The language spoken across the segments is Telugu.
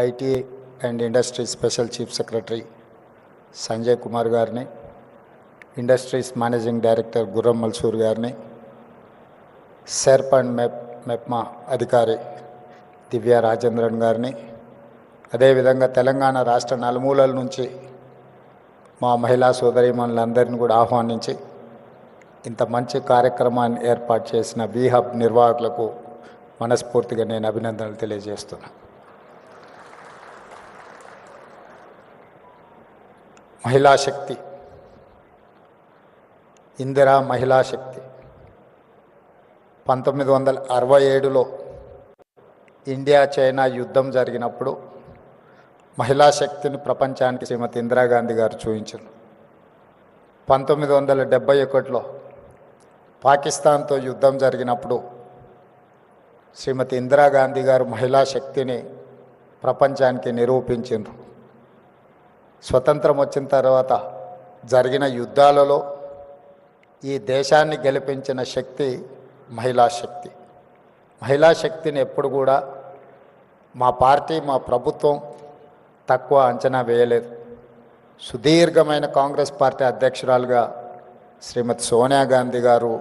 IT and industry special chief secretary Sanjay Kumar గారిని, ఇండస్ట్రీస్ మేనేజింగ్ డైరెక్టర్ గుర్రం మల్సూర్ గారిని, సెర్ప్ అండ్ మెప్మా అధికారి దివ్య రాజేంద్రన్ గారిని, అదేవిధంగా తెలంగాణ రాష్ట్ర నలుమూలల నుంచి మా మహిళా సోదరీమణులందరినీ కూడా ఆహ్వానించి ఇంత మంచి కార్యక్రమాన్ని ఏర్పాటు చేసిన బీహబ్ నిర్వాహకులకు మనస్ఫూర్తిగా నేను అభినందనలు తెలియజేస్తున్నాను. మహిళా శక్తి, ఇందిరా మహిళా శక్తి 1967లో ఇండియా చైనా యుద్ధం జరిగినప్పుడు మహిళా శక్తిని ప్రపంచానికి శ్రీమతి ఇందిరాగాంధీ గారు చూపించారు. 1971లో పాకిస్తాన్తో యుద్ధం జరిగినప్పుడు శ్రీమతి ఇందిరాగాంధీ గారు మహిళా శక్తిని ప్రపంచానికి నిరూపించారు. స్వతంత్రం వచ్చిన తర్వాత జరిగిన యుద్ధాలలో ఈ దేశాన్ని గెలిపించిన శక్తి మహిళా శక్తి. మహిళా శక్తిని ఎప్పుడు కూడా మా పార్టీ, మా ప్రభుత్వం తక్కువ అంచనా వేయలేదు. సుదీర్ఘమైన కాంగ్రెస్ పార్టీ అధ్యక్షురాలుగా శ్రీమతి సోనియా గాంధీ గారు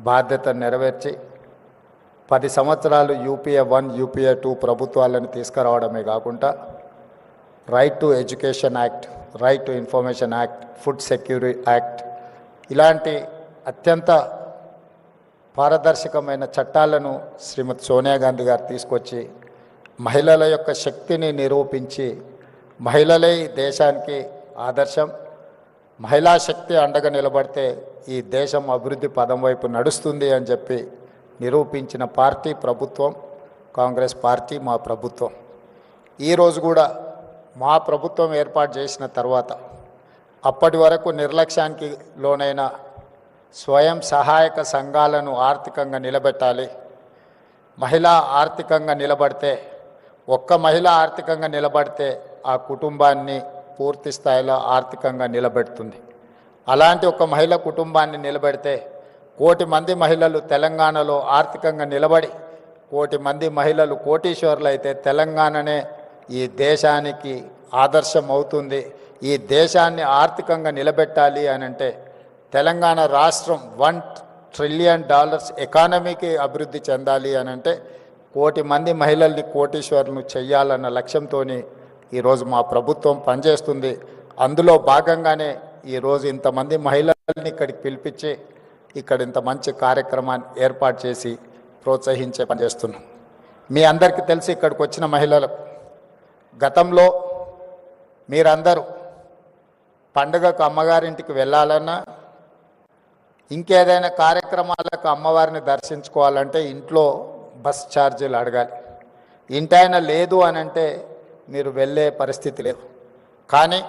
బాధ్యత నెరవేర్చి 10 సంవత్సరాలు యూపీఏ 1, యూపీఏ 2 ప్రభుత్వాలను తీసుకురావడమే కాకుండా right to education act, right to information act, food security act ఇలాంటి అత్యంత పారదర్శకమైన చట్టాలను శ్రీమతి సోనియా గాంధీ గారు తీసుకొచ్చి మహిళల యొక్క శక్తిని నిరూపించి మహిళలే ఈ దేశానికి ఆదర్శం, మహిళా శక్తి అండగా నిలబడితే ఈ దేశం అభివృద్ధి పదం వైపు నడుస్తుంది అని చెప్పి నిరూపించిన పార్టీ ప్రభుత్వం కాంగ్రెస్ పార్టీ, మా ప్రభుత్వం. ఈరోజు కూడా మా ప్రభుత్వం ఏర్పాటు చేసిన తర్వాత అప్పటి వరకు నిర్లక్ష్యానికి లోనైన స్వయం సహాయక సంఘాలను ఆర్థికంగా నిలబెట్టాలి. మహిళ ఆర్థికంగా నిలబడితే, ఒక్క మహిళ ఆర్థికంగా నిలబడితే ఆ కుటుంబాన్ని పూర్తి స్థాయిలో ఆర్థికంగా నిలబెడుతుంది. అలాంటి ఒక మహిళ కుటుంబాన్ని నిలబెడితే 1 కోటి మంది మహిళలు తెలంగాణలో ఆర్థికంగా నిలబడి 1 కోటి మంది మహిళలు కోటీశ్వరులు అయితే తెలంగాణనే ఈ దేశానికి ఆదర్శం అవుతుంది. ఈ దేశాన్ని ఆర్థికంగా నిలబెట్టాలి అని అంటే తెలంగాణ రాష్ట్రం $1 ట్రిలియన్ ఎకానమీకి అభివృద్ధి చెందాలి అని అంటే 1 కోటి మంది మహిళల్ని కోటీశ్వరులను చెయ్యాలన్న లక్ష్యంతో ఈరోజు మా ప్రభుత్వం పనిచేస్తుంది. అందులో భాగంగానే ఈరోజు ఇంతమంది మహిళల్ని ఇక్కడికి పిలిపించి ఇక్కడ ఇంత మంచి కార్యక్రమాన్ని ఏర్పాటు చేసి ప్రోత్సహించే పనిచేస్తున్నాం. మీ అందరికీ తెలిసి ఇక్కడికి వచ్చిన మహిళలు గతంలో మీరందరూ పండుగకు అమ్మగారింటికి వెళ్ళాలన్నా, ఇంకేదైనా కార్యక్రమాలకు అమ్మవారిని దర్శించుకోవాలంటే ఇంట్లో బస్ ఛార్జీలు అడగాలి. ఇంటైన లేదు అని అంటే మీరు వెళ్ళే పరిస్థితి లేదు. కానీ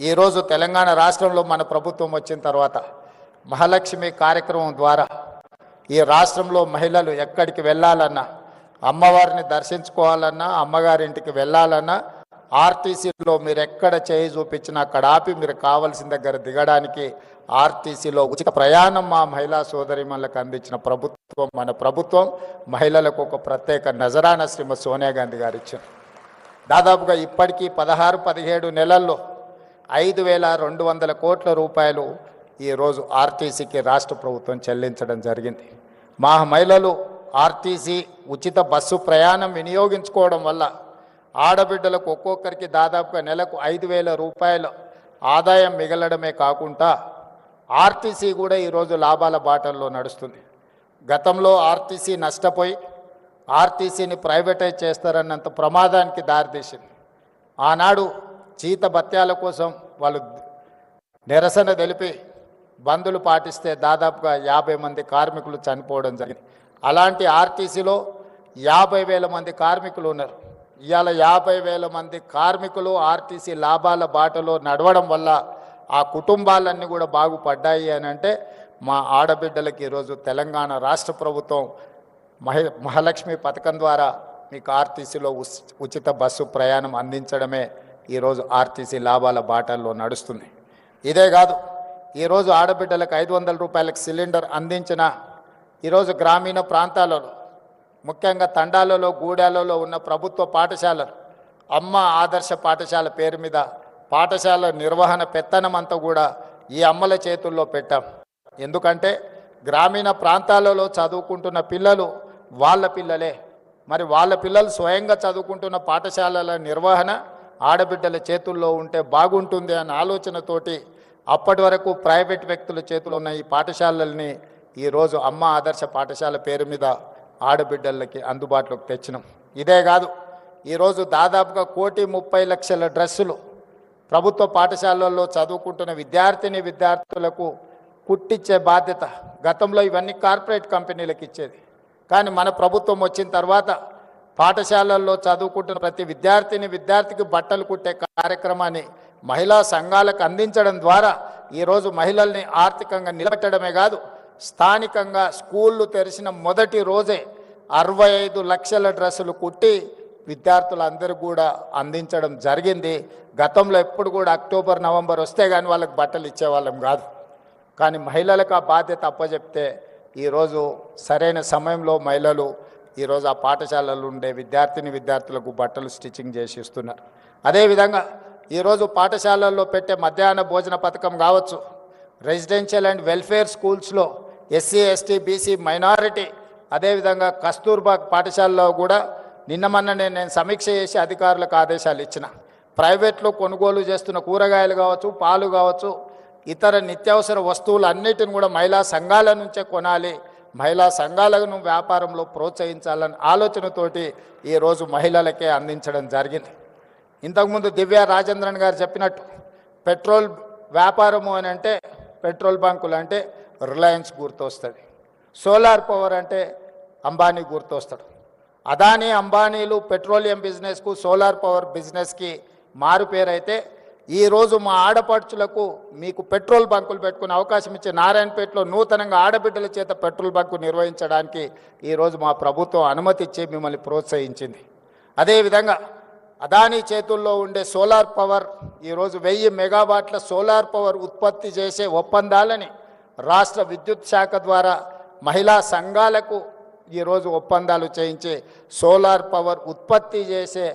ఈరోజు తెలంగాణ రాష్ట్రంలో మన ప్రభుత్వం వచ్చిన తర్వాత మహాలక్ష్మి కార్యక్రమం ద్వారా ఈ రాష్ట్రంలో మహిళలు ఎక్కడికి వెళ్ళాలన్నా, అమ్మవారిని దర్శించుకోవాలన్నా, అమ్మగారింటికి వెళ్ళాలన్నా ఆర్టీసీలో మీరు ఎక్కడ చేయి చూపించినా అక్కడ ఆపి మీరు కావాల్సిన దగ్గర దిగడానికి ఆర్టీసీలో ఉచిత ప్రయాణం మా మహిళా సోదరిమణులకు అందించిన ప్రభుత్వం మన ప్రభుత్వం. మహిళలకు ఒక ప్రత్యేక నజరాన శ్రీమతి సోనియా గాంధీ గారు ఇచ్చారు. దాదాపుగా ఇప్పటికీ 16-17 నెలల్లో 5,200 కోట్ల రూపాయలు ఈరోజు ఆర్టీసీకి రాష్ట్ర ప్రభుత్వం చెల్లించడం జరిగింది. మా మహిళలు ఆర్టీసీ ఉచిత బస్సు ప్రయాణం వినియోగించుకోవడం వల్ల ఆడబిడ్డలకు ఒక్కొక్కరికి దాదాపుగా నెలకు 5,000 రూపాయల ఆదాయం మిగలడమే కాకుండా ఆర్టీసీ కూడా ఈరోజు లాభాల బాటల్లో నడుస్తుంది. గతంలో ఆర్టీసీ నష్టపోయి ఆర్టీసీని ప్రైవేటైజ్ చేస్తారన్నంత ప్రమాదానికి దారితీసింది. ఆనాడు జీత భత్యాల కోసం వాళ్ళు నిరసన తెలిపి బంధులు పాటిస్తే దాదాపుగా 50 మంది కార్మికులు చనిపోవడం జరిగింది. అలాంటి ఆర్టీసీలో 50,000 మంది కార్మికులు ఉన్నారు. ఇవాళ 50,000 మంది కార్మికులు ఆర్టీసీ లాభాల బాటలో నడవడం వల్ల ఆ కుటుంబాలన్నీ కూడా బాగుపడ్డాయి అని అంటే మా ఆడబిడ్డలకి ఈరోజు తెలంగాణ రాష్ట్ర ప్రభుత్వం మహాలక్ష్మి పథకం ద్వారా మీకు ఆర్టీసీలో ఉచిత బస్సు ప్రయాణం అందించడమే ఈరోజు ఆర్టీసీ లాభాల బాటల్లో నడుస్తుంది. ఇదే కాదు, ఈరోజు ఆడబిడ్డలకు 500 రూపాయలకు సిలిండర్ అందించిన ఈరోజు గ్రామీణ ప్రాంతాలలో ముఖ్యంగా తండాలలో గూడాలలో ఉన్న ప్రభుత్వ పాఠశాలలు అమ్మ ఆదర్శ పాఠశాల పేరు మీద పాఠశాల నిర్వహణ పెత్తనం అంతా కూడా ఈ అమ్మల చేతుల్లో పెట్టాం. ఎందుకంటే గ్రామీణ ప్రాంతాలలో చదువుకుంటున్న పిల్లలు వాళ్ళ పిల్లలే. మరి వాళ్ళ పిల్లలు స్వయంగా చదువుకుంటున్న పాఠశాలల నిర్వహణ ఆడబిడ్డల చేతుల్లో ఉంటే బాగుంటుంది అనే ఆలోచనతోటి అప్పటి వరకు ప్రైవేట్ వ్యక్తుల చేతుల్లో ఉన్న ఈ పాఠశాలల్ని ఈరోజు అమ్మ ఆదర్శ పాఠశాల పేరు మీద ఆడబిడ్డలకి అందుబాటులోకి తెచ్చినాం. ఇదే కాదు, ఈరోజు దాదాపుగా 1,30,00,000 డ్రెస్సులు ప్రభుత్వ పాఠశాలల్లో చదువుకుంటున్న విద్యార్థులకు కుట్టించే బాధ్యత. గతంలో ఇవన్నీ కార్పొరేట్ కంపెనీలకు ఇచ్చేది. కానీ మన ప్రభుత్వం వచ్చిన తర్వాత పాఠశాలల్లో చదువుకుంటున్న ప్రతి విద్యార్థికి బట్టలు కుట్టే కార్యక్రమాన్ని మహిళా సంఘాలకు అందించడం ద్వారా ఈరోజు మహిళల్ని ఆర్థికంగా నిలబెట్టడమే కాదు, స్థానికంగా స్కూళ్ళు తెరిచిన మొదటి రోజే 65 లక్షల డ్రెస్సులు కుట్టి విద్యార్థులందరూ కూడా అందించడం జరిగింది. గతంలో ఎప్పుడు కూడా అక్టోబర్ నవంబర్ వస్తే కానీ వాళ్ళకి బట్టలు ఇచ్చేవాళ్ళం కాదు. కానీ మహిళలకు ఆ బాధ్యత అప్పచెప్తే ఈరోజు సరైన సమయంలో మహిళలు ఈరోజు ఆ పాఠశాలలు ఉండే విద్యార్థులకు బట్టలు స్టిచ్చింగ్ చేసి ఇస్తున్నారు. అదేవిధంగా ఈరోజు పాఠశాలల్లో పెట్టే మధ్యాహ్న భోజన పథకం కావచ్చు, రెసిడెన్షియల్ అండ్ వెల్ఫేర్ స్కూల్స్లో ఎస్సీ ఎస్టీ బీసీ మైనారిటీ, అదేవిధంగా కస్తూర్బా పాఠశాలలో కూడా నిన్నమన్ననే నేను సమీక్ష చేసి అధికారులకు ఆదేశాలు ఇచ్చిన. ప్రైవేట్లో కొనుగోలు చేస్తున్న కూరగాయలు కావచ్చు, పాలు కావచ్చు, ఇతర నిత్యావసర వస్తువులు అన్నిటిని కూడా మహిళా సంఘాల నుంచే కొనాలి, మహిళా సంఘాలను వ్యాపారంలో ప్రోత్సహించాలన్న ఆలోచనతోటి ఈరోజు మహిళలకే అందించడం జరిగింది. ఇంతకుముందు దివ్య రాజేంద్రన్ గారు చెప్పినట్టు పెట్రోల్ వ్యాపారము అని అంటే పెట్రోల్ బంకులు అంటే రిలయన్స్ గుర్తొస్తుంది, సోలార్ పవర్ అంటే అంబానీ గుర్తొస్తాడు. అదానీ అంబానీలు పెట్రోలియం బిజినెస్కు సోలార్ పవర్ బిజినెస్కి మారు పేరైతే ఈరోజు మా ఆడపడుచులకు మీకు పెట్రోల్ బంకులు పెట్టుకునే అవకాశం ఇచ్చే నారాయణపేటలో నూతనంగా ఆడబిడ్డల చేత పెట్రోల్ బంకు నిర్వహించడానికి ఈరోజు మా ప్రభుత్వం అనుమతి ఇచ్చి మిమ్మల్ని ప్రోత్సహించింది. అదేవిధంగా అదానీ చేతుల్లో ఉండే సోలార్ పవర్ ఈరోజు 1000 మెగావాట్ల సోలార్ పవర్ ఉత్పత్తి చేసే ఒప్పందాలని రాష్ట్ర విద్యుత్ శాఖ ద్వారా మహిళా సంఘాలకు ఈరోజు ఒప్పందాలు చేయించి సోలార్ పవర్ ఉత్పత్తి చేసే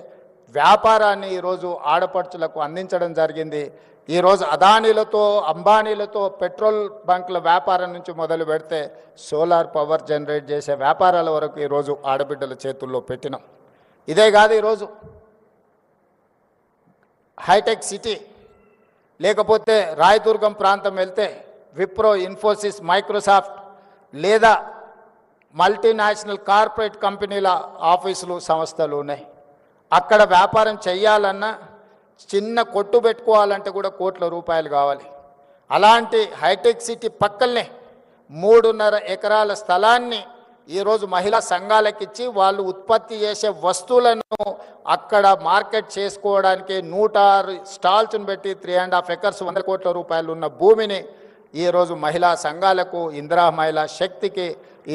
వ్యాపారాన్ని ఈరోజు ఆడపడుచులకు అందించడం జరిగింది. ఈరోజు అదానీలతో అంబానీలతో పెట్రోల్ బంకుల వ్యాపారం నుంచి మొదలు పెడితే సోలార్ పవర్ జనరేట్ చేసే వ్యాపారాల వరకు ఈరోజు ఆడబిడ్డల చేతుల్లో పెట్టినాం. ఇదే కాదు, ఈరోజు హైటెక్ సిటీ లేకపోతే రాయదుర్గం ప్రాంతం వెళ్తే విప్రో, ఇన్ఫోసిస్, మైక్రోసాఫ్ట్ లేదా మల్టీనేషనల్ కార్పొరేట్ కంపెనీల ఆఫీసులు సంస్థలు ఉన్నాయి. అక్కడ వ్యాపారం చేయాలన్నా చిన్న కొట్టు పెట్టుకోవాలంటే కూడా కోట్ల రూపాయలు కావాలి. అలాంటి హైటెక్ సిటీ పక్కనే 3.5 ఎకరాల స్థలాన్ని ఈరోజు మహిళా సంఘాలకు ఇచ్చి వాళ్ళు ఉత్పత్తి చేసే వస్తువులను అక్కడ మార్కెట్ చేసుకోవడానికి 106 స్టాల్స్ను పెట్టి 3.5 ఎకర్స్ 100 కోట్ల రూపాయలు ఉన్న భూమిని ఈరోజు మహిళా సంఘాలకు ఇందిరా మహిళా శక్తికి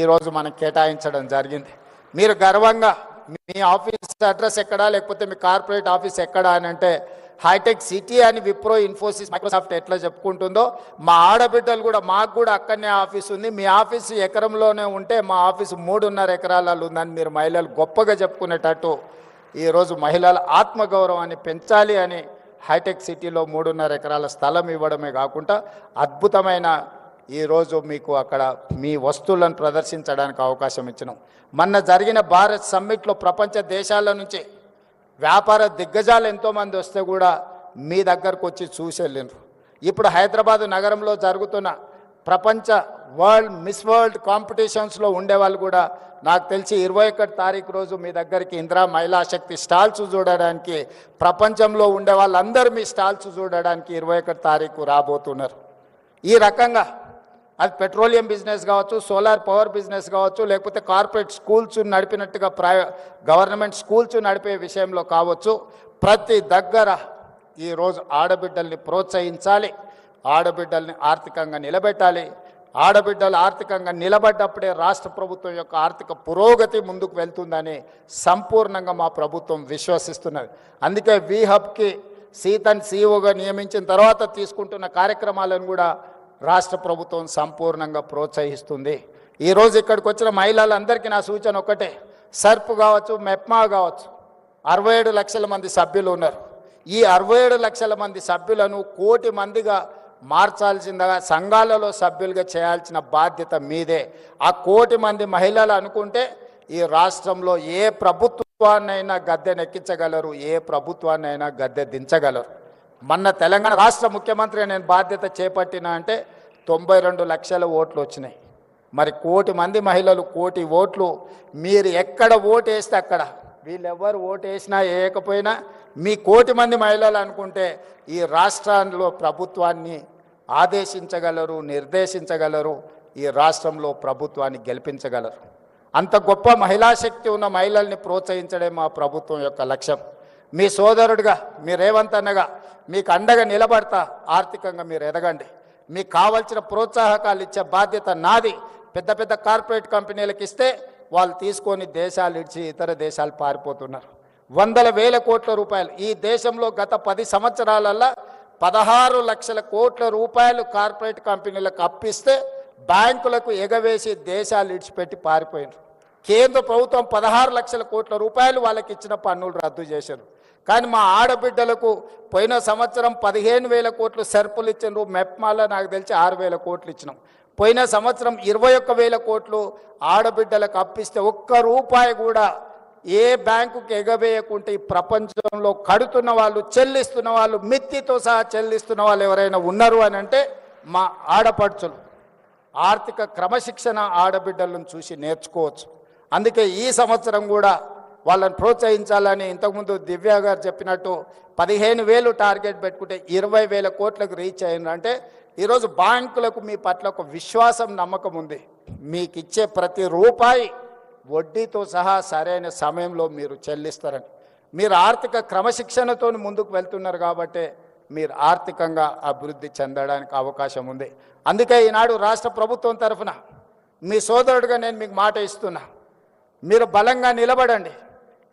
ఈరోజు మనం కేటాయించడం జరిగింది. మీరు గర్వంగా మీ ఆఫీస్ అడ్రస్ ఎక్కడా లేకపోతే మీ కార్పొరేట్ ఆఫీస్ ఎక్కడా అని అంటే హైటెక్ సిటీ అని విప్రో, ఇన్ఫోసిస్, మైక్రోసాఫ్ట్ ఎట్లా చెప్పుకుంటుందో మా ఆడబిడ్డలు కూడా మాకు కూడా అక్కడనే ఆఫీస్ ఉంది, మీ ఆఫీసు ఎకరంలోనే ఉంటే మా ఆఫీసు 3.5 ఎకరాలలో ఉందని మీరు మహిళలు గొప్పగా చెప్పుకునేటట్టు ఈరోజు మహిళల ఆత్మగౌరవాన్ని పెంచాలి అని హైటెక్ సిటీలో 3.5 ఎకరాల స్థలం ఇవ్వడమే కాకుండా అద్భుతమైన ఈరోజు మీకు అక్కడ మీ వస్తువులను ప్రదర్శించడానికి అవకాశం ఇచ్చినాం. మొన్న జరిగిన భారత్ సమ్మిట్లో ప్రపంచ దేశాల నుంచి వ్యాపార దిగ్గజాలు ఎంతోమంది వస్తే కూడా మీ దగ్గరకు వచ్చి చూసి వెళ్ళినారు. ఇప్పుడు హైదరాబాదు నగరంలో జరుగుతున్న ప్రపంచ మిస్ వరల్డ్ కాంపిటీషన్స్లో ఉండేవాళ్ళు కూడా నాకు తెలిసి 21 తారీఖు రోజు మీ దగ్గరికి ఇందిరా మహిళా శక్తి స్టాల్స్ చూడడానికి, ప్రపంచంలో ఉండే వాళ్ళందరూ మీ స్టాల్స్ చూడడానికి 21 తారీఖు రాబోతున్నారు. ఈ రకంగా అది పెట్రోలియం బిజినెస్ కావచ్చు, సోలార్ పవర్ బిజినెస్ కావచ్చు, లేకపోతే కార్పొరేట్ స్కూల్స్ నడిపినట్టుగా గవర్నమెంట్ స్కూల్స్ నడిపే విషయంలో కావచ్చు, ప్రతి దగ్గర ఈరోజు ఆడబిడ్డల్ని ప్రోత్సహించాలి, ఆడబిడ్డల్ని ఆర్థికంగా నిలబెట్టాలి. ఆడబిడ్డలు ఆర్థికంగా నిలబడ్డప్పుడే రాష్ట్ర ప్రభుత్వం యొక్క ఆర్థిక పురోగతి ముందుకు వెళ్తుందని సంపూర్ణంగా మా ప్రభుత్వం విశ్వసిస్తున్నది. అందుకే వీహబ్కి సీతన్ సీఈఓగా నియమించిన తర్వాత తీసుకుంటున్న కార్యక్రమాలను కూడా రాష్ట్ర ప్రభుత్వం సంపూర్ణంగా ప్రోత్సహిస్తుంది. ఈరోజు ఇక్కడికి వచ్చిన మహిళలందరికీ నా సూచన ఒకటే, సర్ప్ కావచ్చు, మెప్మా కావచ్చు, 67 లక్షల మంది సభ్యులు ఉన్నారు. ఈ 67 లక్షల మంది సభ్యులను 1 కోటి మందిగా మార్చాల్సిందిగా సంఘాలలో సభ్యులుగా చేయాల్సిన బాధ్యత మీదే. ఆ 1 కోటి మంది మహిళలు అనుకుంటే ఈ రాష్ట్రంలో ఏ ప్రభుత్వాన్నైనా గద్దెనెక్కించగలరు, ఏ ప్రభుత్వాన్నైనా గద్దె దించగలరు. మొన్న తెలంగాణ రాష్ట్ర ముఖ్యమంత్రిగా నేను బాధ్యత చేపట్టిన అంటే 92 లక్షల ఓట్లు వచ్చినాయి. మరి 1 కోటి మంది మహిళలు 1 కోటి ఓట్లు మీరు ఎక్కడ ఓటు వేస్తే అక్కడ, వీళ్ళెవ్వరు ఓటు వేసినా వేయకపోయినా మీ 1 కోటి మంది మహిళలు అనుకుంటే ఈ రాష్ట్రంలో ప్రభుత్వాన్ని ఆదేశించగలరు, నిర్దేశించగలరు, ఈ రాష్ట్రంలో ప్రభుత్వాన్ని గెలిపించగలరు. అంత గొప్ప మహిళా శక్తి ఉన్న మహిళల్ని ప్రోత్సహించడం మా ప్రభుత్వం యొక్క లక్ష్యం. మీ సోదరుడిగా, మీ రేవంత్ అన్నగా మీకు అండగా నిలబడతా. ఆర్థికంగా మీరు ఎదగండి. మీకు కావాల్సిన ప్రోత్సాహకాలు ఇచ్చే బాధ్యత నాది. పెద్ద పెద్ద కార్పొరేట్ కంపెనీలకు ఇస్తే వాళ్ళు తీసుకొని దేశాలు ఇచ్చి ఇతర దేశాలు పారిపోతున్నారు. వందల వేల కోట్ల రూపాయలు ఈ దేశంలో గత 10 సంవత్సరాలలో 16 లక్షల కోట్ల రూపాయలు కార్పొరేట్ కంపెనీలకు అప్పిస్తే బ్యాంకులకు ఎగవేసి దేశాలు ఇడిచిపెట్టి పారిపోయినారు. కేంద్ర ప్రభుత్వం 16 లక్షల కోట్ల రూపాయలు వాళ్ళకి ఇచ్చిన పన్నులు రద్దు చేశారు. కానీ మా ఆడబిడ్డలకు పోయిన సంవత్సరం 15,000 కోట్లు సర్పులు ఇచ్చినారు. మెప్మాలో నాకు తెలిసి 6,000 కోట్లు ఇచ్చినాం. పోయిన సంవత్సరం 21,000 కోట్లు ఆడబిడ్డలకు అప్పిస్తే 1 రూపాయి కూడా ఏ బ్యాంకుకి ఎగవేయకుంటే ఈ ప్రపంచంలో కడుతున్న వాళ్ళు, చెల్లిస్తున్న వాళ్ళు, మిత్తితో సహా చెల్లిస్తున్న వాళ్ళు ఎవరైనా ఉన్నారు అని అంటే మా ఆడపడుచులు. ఆర్థిక క్రమశిక్షణ ఆడబిడ్డలను చూసి నేర్చుకోవచ్చు. అందుకే ఈ సంవత్సరం కూడా వాళ్ళని ప్రోత్సహించాలని ఇంతకుముందు దివ్య గారు చెప్పినట్టు 15,000 టార్గెట్ పెట్టుకుంటే 20,000 కోట్లకు రీచ్ అయిందంటే ఈరోజు బ్యాంకులకు మీ పట్ల ఒక విశ్వాసం, నమ్మకం ఉంది. మీకు ఇచ్చే ప్రతి రూపాయి వడ్డీతో సహా సరైన సమయంలో మీరు చెల్లిస్తారని. మీరు ఆర్థిక క్రమశిక్షణతో ముందుకు వెళ్తున్నారు కాబట్టి మీరు ఆర్థికంగా అభివృద్ధి చెందడానికి అవకాశం ఉంది. అందుకే ఈనాడు రాష్ట్ర ప్రభుత్వం తరఫున మీ సోదరుడిగా నేను మీకు మాట ఇస్తున్నా. మీరు బలంగా నిలబడండి.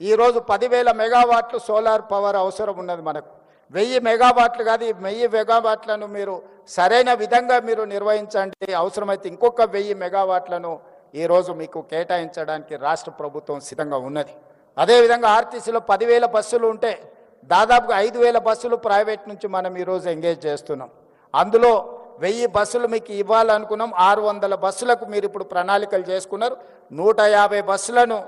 ఈరోజు 10,000 మెగావాట్లు సోలార్ పవర్ అవసరం ఉన్నది మనకు. 1000 మెగావాట్లు కాదు, ఈ 1000 మెగావాట్లను మీరు సరైన విధంగా మీరు నిర్వహించండి. అవసరమైతే ఇంకొక 1000 మెగావాట్లను ఈరోజు మీకు కేటాయించడానికి రాష్ట్ర ప్రభుత్వం సిద్ధంగా ఉన్నది. అదేవిధంగా ఆర్టీసీలో 10,000 బస్సులు ఉంటే దాదాపుగా 5,000 బస్సులు ప్రైవేట్ నుంచి మనం ఈరోజు ఎంగేజ్ చేస్తున్నాం. అందులో 1000 బస్సులు మీకు ఇవ్వాలనుకున్నాం. 600 బస్సులకు మీరు ఇప్పుడు ప్రణాళికలు చేసుకున్నారు. 150 బస్సులను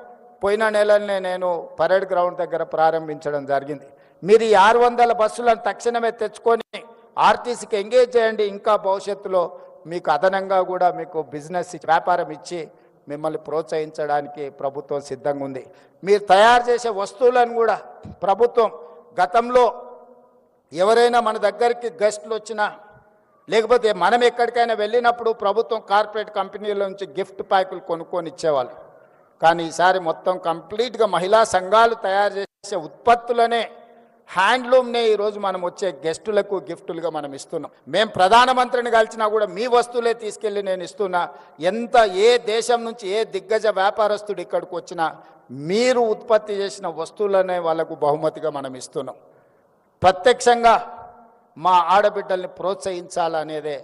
పోయిన నెలనే నేను పరేడ్ గ్రౌండ్ దగ్గర ప్రారంభించడం జరిగింది. మీరు ఈ 600 బస్సులను తక్షణమే తెచ్చుకొని ఆర్టీసీకి ఎంగేజ్ చేయండి. ఇంకా భవిష్యత్తులో మీకు అదనంగా కూడా మీకు బిజినెస్ వ్యాపారం ఇచ్చి మిమ్మల్ని ప్రోత్సహించడానికి ప్రభుత్వం సిద్ధంగా ఉంది. మీరు తయారు చేసే వస్తువులను కూడా ప్రభుత్వం గతంలో ఎవరైనా మన దగ్గరికి గెస్టులు వచ్చినా లేకపోతే మనం ఎక్కడికైనా వెళ్ళినప్పుడు ప్రభుత్వం కార్పొరేట్ కంపెనీల నుంచి గిఫ్ట్ ప్యాకులు కొనుక్కొని ఇచ్చేవాళ్ళు. కానీ ఈసారి మొత్తం కంప్లీట్గా మహిళా సంఘాలు తయారు చేసే ఉత్పత్తులనే, హ్యాండ్లూమ్నే ఈరోజు మనం వచ్చే గెస్టులకు గిఫ్టులుగా మనం ఇస్తున్నాం. మేము ప్రధానమంత్రిని కలిసినా కూడా మీ వస్తువులే తీసుకెళ్ళి నేను ఇస్తున్నా. ఏ దేశం నుంచి ఏ దిగ్గజ వ్యాపారస్తుడు ఇక్కడికి వచ్చినా మీరు ఉత్పత్తి చేసిన వస్తువులనే వాళ్ళకు బహుమతిగా మనం ఇస్తున్నాం. ప్రత్యక్షంగా మా ఆడబిడ్డల్ని ప్రోత్సహించాలనేదే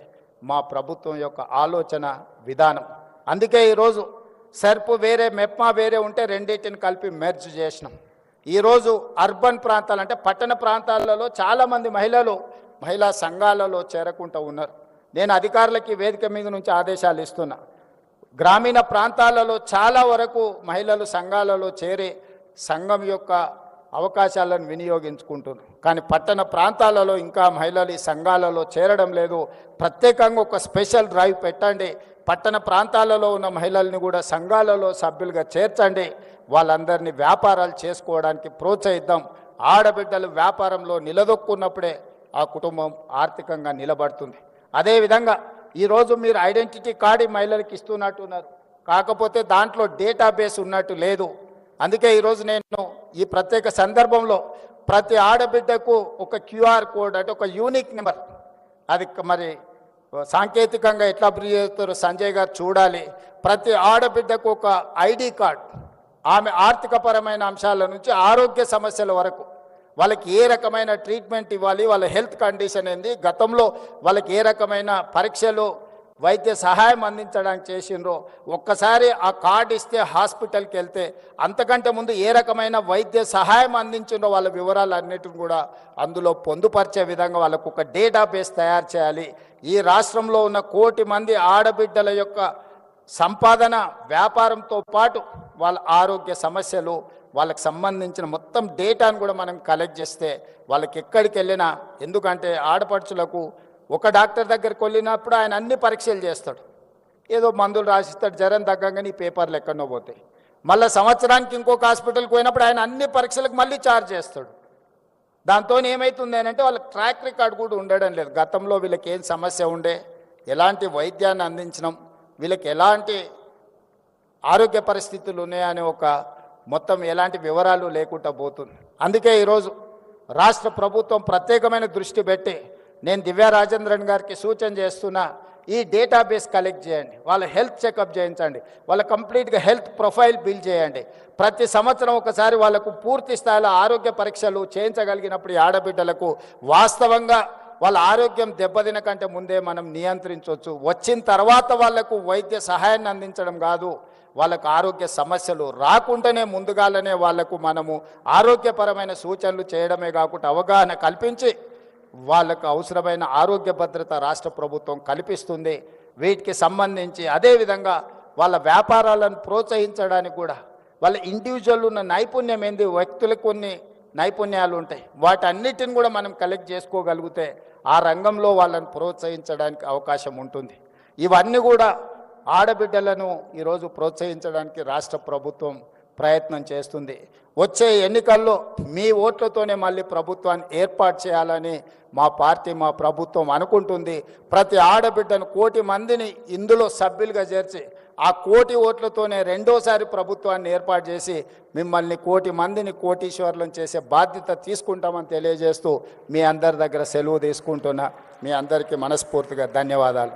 మా ప్రభుత్వం యొక్క ఆలోచన విధానం. అందుకే ఈరోజు సర్పు వేరే, మెప్మా వేరే ఉంటే రెండింటిని కలిపి మెర్జ్ చేసినాం. ఈరోజు అర్బన్ ప్రాంతాలు అంటే పట్టణ ప్రాంతాలలో చాలామంది మహిళలు మహిళా సంఘాలలో చేరకుంటూ ఉన్నారు. నేను అధికారులకి వేదిక మీద నుంచి ఆదేశాలు ఇస్తున్నా. గ్రామీణ ప్రాంతాలలో చాలా వరకు మహిళలు సంఘాలలో చేరి సంఘం యొక్క అవకాశాలను వినియోగించుకుంటున్నారు. కానీ పట్టణ ప్రాంతాలలో ఇంకా మహిళలు ఈ సంఘాలలో చేరడం లేదు. ప్రత్యేకంగా ఒక స్పెషల్ డ్రైవ్ పెట్టండి. పట్టణ ప్రాంతాలలో ఉన్న మహిళల్ని కూడా సంఘాలలో సభ్యులుగా చేర్చండి. వాళ్ళందరినీ వ్యాపారాలు చేసుకోవడానికి ప్రోత్సహిద్దాం. ఆడబిడ్డలు వ్యాపారంలో నిలదొక్కున్నప్పుడే ఆ కుటుంబం ఆర్థికంగా నిలబడుతుంది. అదేవిధంగా ఈరోజు మీరు ఐడెంటిటీ కార్డు మహిళలకు ఇస్తున్నట్టున్నారు, కాకపోతే దాంట్లో డేటాబేస్ ఉన్నట్టు లేదు. అందుకే ఈరోజు నేను ఈ ప్రత్యేక సందర్భంలో ప్రతి ఆడబిడ్డకు ఒక QR కోడ్ అంటే ఒక యూనిక్ నెంబర్, అది మరి సాంకేతికంగా ఎట్లా అభివృద్ధి చేస్తారో సంజయ్ గారు చూడాలి. ప్రతి ఆడబిడ్డకు ఒక ID కార్డ్, ఆమె ఆర్థికపరమైన అంశాల నుంచి ఆరోగ్య సమస్యల వరకు వాళ్ళకి ఏ రకమైన ట్రీట్మెంట్ ఇవ్వాలి, వాళ్ళ హెల్త్ కండిషన్ ఏంది, గతంలో వాళ్ళకి ఏ రకమైన పరీక్షలు వైద్య సహాయం అందించడానికి చేసిండ్రో, ఒక్కసారి ఆ కార్డు ఇస్తే హాస్పిటల్కి వెళ్తే అంతకంటే ముందు ఏ రకమైన వైద్య సహాయం అందించిండ్రో వాళ్ళ వివరాలన్నిటిని కూడా అందులో పొందుపరిచే విధంగా వాళ్ళకు ఒక డేటాబేస్ తయారు చేయాలి. ఈ రాష్ట్రంలో ఉన్న 1 కోటి మంది ఆడబిడ్డల యొక్క సంపాదన వ్యాపారంతో పాటు వాళ్ళ ఆరోగ్య సమస్యలు, వాళ్ళకి సంబంధించిన మొత్తం డేటాను కూడా మనం కలెక్ట్ చేస్తే వాళ్ళకి ఎక్కడికి వెళ్ళినా, ఎందుకంటే ఆడపడుచులకు ఒక డాక్టర్ దగ్గరికి వెళ్ళినప్పుడు ఆయన అన్ని పరీక్షలు చేస్తాడు, ఏదో మందులు రాసిస్తాడు, జ్వరం తగ్గగానే ఈ పేపర్లు ఎక్కడో పోతాయి. మళ్ళీ సంవత్సరానికి ఇంకొక హాస్పిటల్కి పోయినప్పుడు ఆయన అన్ని పరీక్షలకు మళ్ళీ ఛార్జ్ చేస్తాడు. దాంతో ఏమవుతుంది అని అంటే వాళ్ళకి ట్రాక్ రికార్డ్ కూడా ఉండడం లేదు. గతంలో వీళ్ళకి ఏం సమస్య ఉండే, ఎలాంటి వైద్యాన్ని అందించడం, వీళ్ళకి ఎలాంటి ఆరోగ్య పరిస్థితులు ఉన్నాయనే ఒక మొత్తం ఎలాంటి వివరాలు లేకుండా పోతుంది. అందుకే ఈరోజు రాష్ట్ర ప్రభుత్వం ప్రత్యేకమైన దృష్టి పెట్టి నేను దివ్యా రాజేంద్రన్ గారికి సూచన చేస్తున్నా, ఈ డేటాబేస్ కలెక్ట్ చేయండి, వాళ్ళ హెల్త్ చెకప్ చేయించండి, వాళ్ళ కంప్లీట్గా హెల్త్ ప్రొఫైల్ బిల్డ్ చేయండి. ప్రతి సంవత్సరం ఒకసారి వాళ్ళకు పూర్తి స్థాయిలో ఆరోగ్య పరీక్షలు చేయించగలిగినప్పుడు ఈ ఆడబిడ్డలకు వాస్తవంగా వాళ్ళ ఆరోగ్యం దెబ్బతిన కంటే ముందే మనం నియంత్రించవచ్చు. వచ్చిన తర్వాత వాళ్లకు వైద్య సహాయాన్ని అందించడం కాదు, వాళ్ళకు ఆరోగ్య సమస్యలు రాకుండానే ముందుగానే వాళ్లకు మనము ఆరోగ్యపరమైన సూచనలు చేయడమే కాకుండా అవగాహన కల్పించి వాళ్ళకు అవసరమైన ఆరోగ్య భద్రత రాష్ట్ర ప్రభుత్వం కల్పిస్తుంది. వీటికి సంబంధించి అదేవిధంగా వాళ్ళ వ్యాపారాలను ప్రోత్సహించడానికి కూడా వాళ్ళ ఇండివిజువల్ ఉన్న నైపుణ్యం ఏంది, వ్యక్తులకు కొన్ని నైపుణ్యాలు ఉంటాయి, వాటన్నిటిని కూడా మనం కలెక్ట్ చేసుకోగలిగితే ఆ రంగంలో వాళ్ళని ప్రోత్సహించడానికి అవకాశం ఉంటుంది. ఇవన్నీ కూడా ఆడబిడ్డలను ఈరోజు ప్రోత్సహించడానికి రాష్ట్ర ప్రభుత్వం ప్రయత్నం చేస్తుంది. వచ్చే ఎన్నికల్లో మీ ఓట్లతోనే మళ్ళీ ప్రభుత్వాన్ని ఏర్పాటు చేయాలని మా పార్టీ, మా ప్రభుత్వం అనుకుంటుంది. ప్రతి ఆడబిడ్డను 1 కోటి మందిని ఇందులో సభ్యులుగా చేర్చి ఆ 1 కోటి ఓట్లతోనే రెండోసారి ప్రభుత్వాన్ని ఏర్పాటు చేసి మిమ్మల్ని 1 కోటి మందిని కోటీశ్వరులను చేసే బాధ్యత తీసుకుంటామని తెలియజేస్తూ మీ అందరి దగ్గర సెలవు తీసుకుంటున్నా. మీ అందరికీ మనస్ఫూర్తిగా ధన్యవాదాలు.